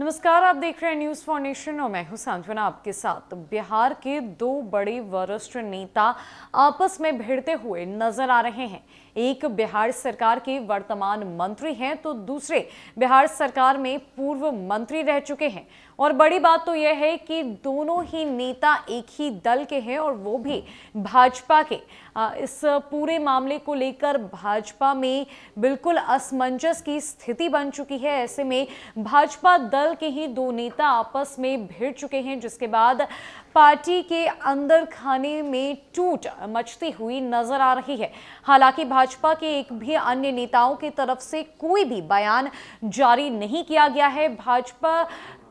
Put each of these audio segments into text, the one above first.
नमस्कार, आप देख रहे हैं न्यूज फॉर नेशन और मैं हूं सांत्वना आपके साथ। बिहार के दो बड़े वरिष्ठ नेता आपस में भिड़ते हुए नजर आ रहे हैं। एक बिहार सरकार के वर्तमान मंत्री हैं तो दूसरे बिहार सरकार में पूर्व मंत्री रह चुके हैं। और बड़ी बात तो यह है कि दोनों ही नेता एक ही दल के हैं और वो भी भाजपा के। इस पूरे मामले को लेकर भाजपा में बिल्कुल असमंजस की स्थिति बन चुकी है। ऐसे में भाजपा दल के ही दो नेता आपस में भिड़ चुके हैं, जिसके बाद पार्टी के अंदर खाने में टूट मचती हुई नजर आ रही है। हालांकि भाजपा के एक भी अन्य नेताओं की तरफ से कोई भी बयान जारी नहीं किया गया है। भाजपा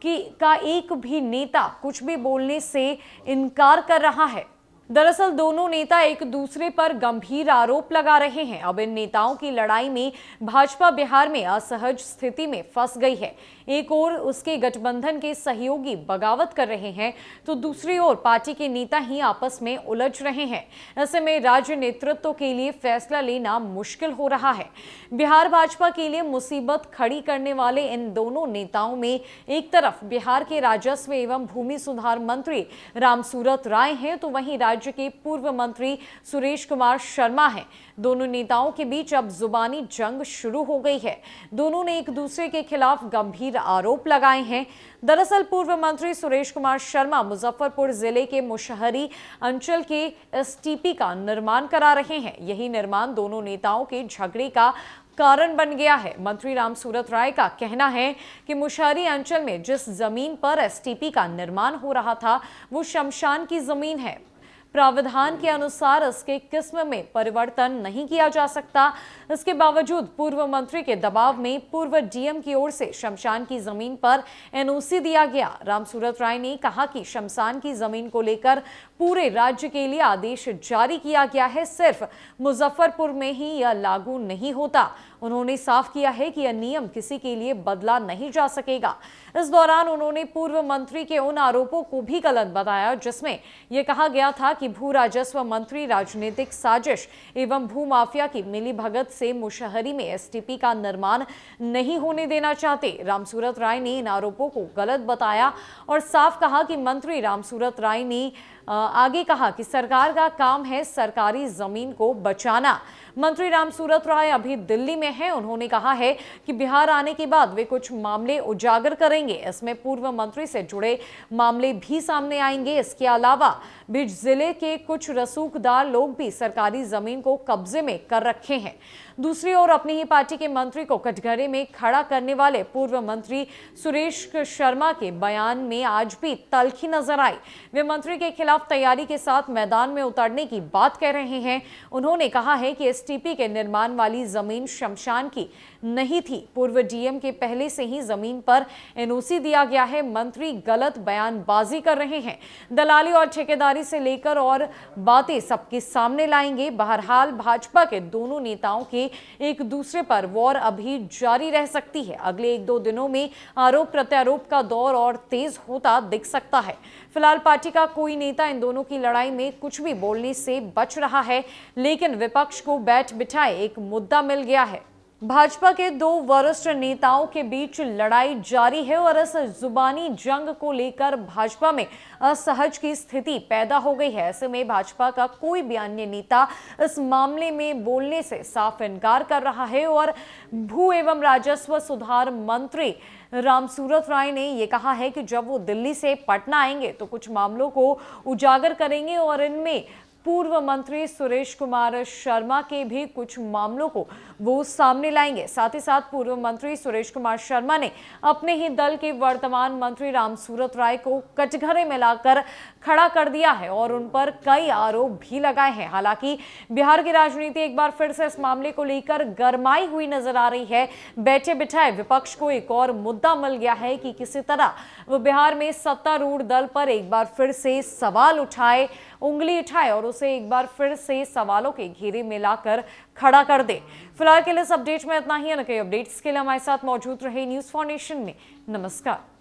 का एक भी नेता कुछ भी बोलने से इनकार कर रहा है। दरअसल दोनों नेता एक दूसरे पर गंभीर आरोप लगा रहे हैं। अब इन नेताओं की लड़ाई में भाजपा बिहार में असहज स्थिति में फंस गई है। एक ओर उसके गठबंधन के सहयोगी बगावत कर रहे हैं तो दूसरी ओर पार्टी के नेता ही आपस में उलझ रहे हैं। ऐसे में राज्य नेतृत्व के लिए फैसला लेना मुश्किल हो रहा है। बिहार भाजपा के लिए मुसीबत खड़ी करने वाले इन दोनों नेताओं में एक तरफ बिहार के राजस्व एवं भूमि सुधार मंत्री रामसूरत राय हैं तो वहीं राज्य के पूर्व मंत्री सुरेश कुमार शर्मा हैं। दोनों नेताओं के बीच अब जुबानी जंग शुरू हो गई है। दोनों ने एक दूसरे के खिलाफ गंभीर आरोप लगाए हैं। दरअसल पूर्व मंत्री सुरेश कुमार शर्मा मुजफ्फरपुर जिले के मुशहरी अंचल के एसटीपी का निर्माण करा रहे हैं। यही निर्माण दोनों नेताओं के झगड़े का कारण बन गया है। मंत्री रामसूरत राय का कहना है कि मुशहरी अंचल में जिस जमीन पर एसटीपी का निर्माण हो रहा था वो शमशान की जमीन है। प्रावधान के अनुसार इसके किस्म में परिवर्तन नहीं किया जा सकता। इसके बावजूद पूर्व मंत्री के दबाव में पूर्व डीएम की ओर से शमशान की जमीन पर एनओसी दिया गया। रामसूरत राय ने कहा कि शमशान की जमीन को लेकर पूरे राज्य के लिए आदेश जारी किया गया है, सिर्फ मुजफ्फरपुर में ही यह लागू नहीं होता। उन्होंने साफ किया है कि यह नियम किसी के लिए बदला नहीं जा सकेगा। इस दौरान उन्होंने पूर्व मंत्री के उन आरोपों को भी गलत बताया जिसमें यह कहा गया था कि भू राजस्व मंत्री राजनीतिक साजिश एवं भू माफिया की मिलीभगत से मुशहरी में एसटीपी का निर्माण नहीं होने देना चाहते। रामसूरत राय ने इन आरोपों को गलत बताया और साफ कहा कि मंत्री रामसूरत राय ने आगे कहा कि सरकार का काम है सरकारी जमीन को बचाना। मंत्री रामसूरत राय अभी दिल्ली में हैं। उन्होंने कहा है कि बिहार आने के बाद वे कुछ मामले उजागर करेंगे। इसमें पूर्व मंत्री से जुड़े मामले भी सामने आएंगे। इसके अलावा भिंड जिले के कुछ रसूखदार लोग भी सरकारी जमीन को कब्जे में कर रखे हैं। दूसरी ओर अपनी ही पार्टी के मंत्री को कटघरे में खड़ा करने वाले पूर्व मंत्री सुरेश शर्मा के बयान में आज भी तल्खी नजर आई। वे मंत्री के खिलाफ तैयारी के साथ मैदान में उतरने की बात कह रहे हैं। उन्होंने कहा है कि एसटीपी के निर्माण वाली जमीन शमशान की नहीं थी। पूर्व डीएम के पहले से ही जमीन पर एनओसी दिया गया है। मंत्री गलत बयानबाजी कर रहे हैं। दलाली और ठेकेदारी से लेकर और बातें सबके सामने लाएंगे। बहरहाल भाजपा के दोनों नेताओं के एक दूसरे पर वॉर अभी जारी रह सकती है। अगले 1-2 दिनों में आरोप प्रत्यारोप का दौर और तेज होता दिख सकता है। फिलहाल पार्टी का कोई नेता इन दोनों की लड़ाई में कुछ भी बोलने से बच रहा है, लेकिन विपक्ष को बैठ बिठाए एक मुद्दा मिल गया है। भाजपा के दो वरिष्ठ नेताओं के बीच लड़ाई जारी है और इस जुबानी जंग को लेकर भाजपा में असहज की स्थिति पैदा हो गई है। ऐसे में भाजपा का कोई भी अन्य नेता इस मामले में बोलने से साफ इनकार कर रहा है और भू एवं राजस्व सुधार मंत्री रामसूरत राय ने यह कहा है कि जब वो दिल्ली से पटना आएंगे तो कुछ मामलों को उजागर करेंगे और इनमें पूर्व मंत्री सुरेश कुमार शर्मा के भी कुछ मामलों को वो सामने लाएंगे। साथ ही साथ पूर्व मंत्री सुरेश कुमार शर्मा ने अपने ही दल के वर्तमान मंत्री रामसूरत राय को कटघरे में लाकर खड़ा कर दिया है और उन पर कई आरोप भी लगाए हैं। हालांकि बिहार की राजनीति एक बार फिर से इस मामले को लेकर गरमाई हुई नजर आ रही है। बैठे बिठाए विपक्ष को एक और मुद्दा मिल गया है कि किसी तरह वो बिहार में सत्तारूढ़ दल पर एक बार फिर से सवाल उठाए, उंगली उठाए और उसे एक बार फिर से सवालों के घेरे में लाकर खड़ा कर दे। फिलहाल के लिए इस अपडेट में इतना ही। कई अपडेट्स के लिए हमारे साथ मौजूद रहे न्यूज फॉर नेशन में। नमस्कार।